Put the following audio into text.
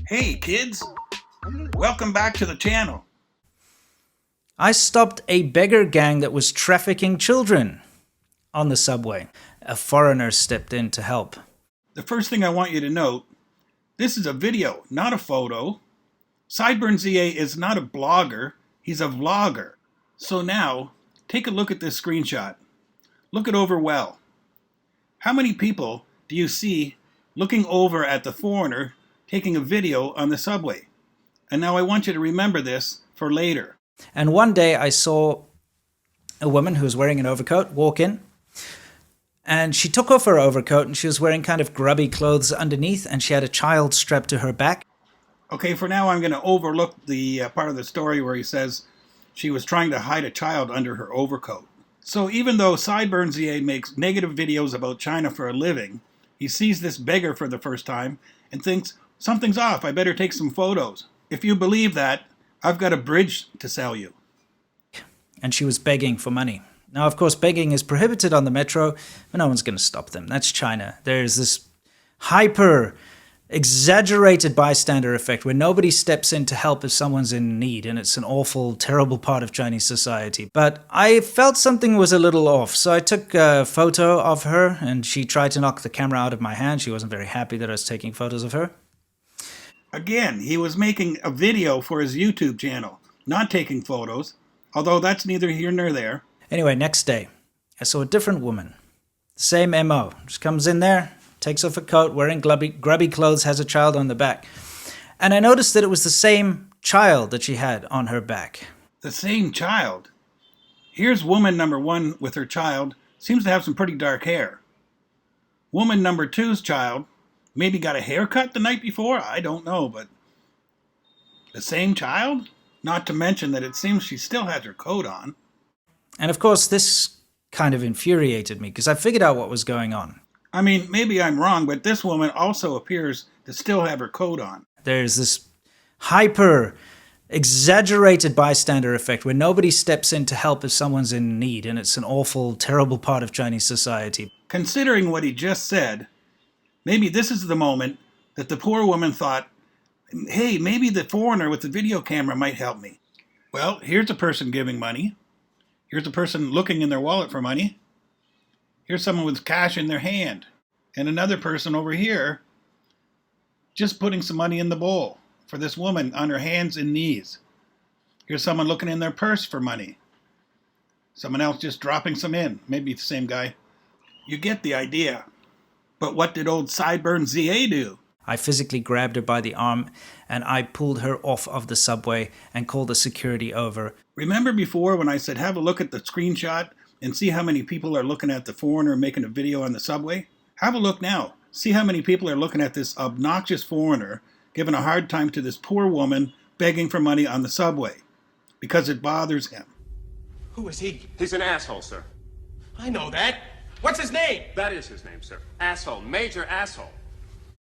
Hey kids, welcome back to the channel. I stopped a beggar gang that was trafficking children on the subway. A foreigner stepped in to help. The first thing I want you to note, this is a video, not a photo. Sideburns ZA is not a blogger, he's a vlogger. So now, take a look at this screenshot. Look it over well. How many people do you see looking over at the foreigner taking a video on the subway? And now I want you to remember this for later. And one day I saw a woman who was wearing an overcoat walk in, and she took off her overcoat and she was wearing kind of grubby clothes underneath, and she had a child strapped to her back. Okay, for now I'm going to overlook the part of the story where he says she was trying to hide a child under her overcoat. So even though Sideburns ZA makes negative videos about China for a living, he sees this beggar for the first time and thinks, something's off, I better take some photos. If you believe that, I've got a bridge to sell you. And she was begging for money. Now, of course, begging is prohibited on the metro, but no one's going to stop them. That's China. There's this hyper exaggerated bystander effect where nobody steps in to help if someone's in need, and it's an awful, terrible part of Chinese society. But I felt something was a little off, so I took a photo of her, and she tried to knock the camera out of my hand. She wasn't very happy that I was taking photos of her. Again, he was making a video for his YouTube channel, not taking photos, although that's neither here nor there. Anyway, next day, I saw a different woman. Same MO. Just comes in there, takes off a coat, wearing grubby clothes, has a child on the back. And I noticed that it was the same child that she had on her back. The same child? Here's woman number one with her child, seems to have some pretty dark hair. Woman number two's child maybe got a haircut the night before, I don't know, but the same child? Not to mention that it seems she still has her coat on. And of course, this kind of infuriated me because I figured out what was going on. I mean, maybe I'm wrong, but this woman also appears to still have her coat on. There's this hyper exaggerated bystander effect where nobody steps in to help if someone's in need, and it's an awful, terrible part of Chinese society. Considering what he just said, maybe this is the moment that the poor woman thought, hey, maybe the foreigner with the video camera might help me. Well, here's a person giving money. Here's a person looking in their wallet for money. Here's someone with cash in their hand. And another person over here just putting some money in the bowl for this woman on her hands and knees. Here's someone looking in their purse for money. Someone else just dropping some in. Maybe the same guy. You get the idea. But what did old Sideburns ZA do? I physically grabbed her by the arm and I pulled her off of the subway and called the security over. Remember before when I said have a look at the screenshot and see how many people are looking at the foreigner making a video on the subway? Have a look now. See how many people are looking at this obnoxious foreigner giving a hard time to this poor woman begging for money on the subway because it bothers him. Who is he? He's an asshole, sir. I know that. What's his name? That is his name, sir. Asshole. Major asshole.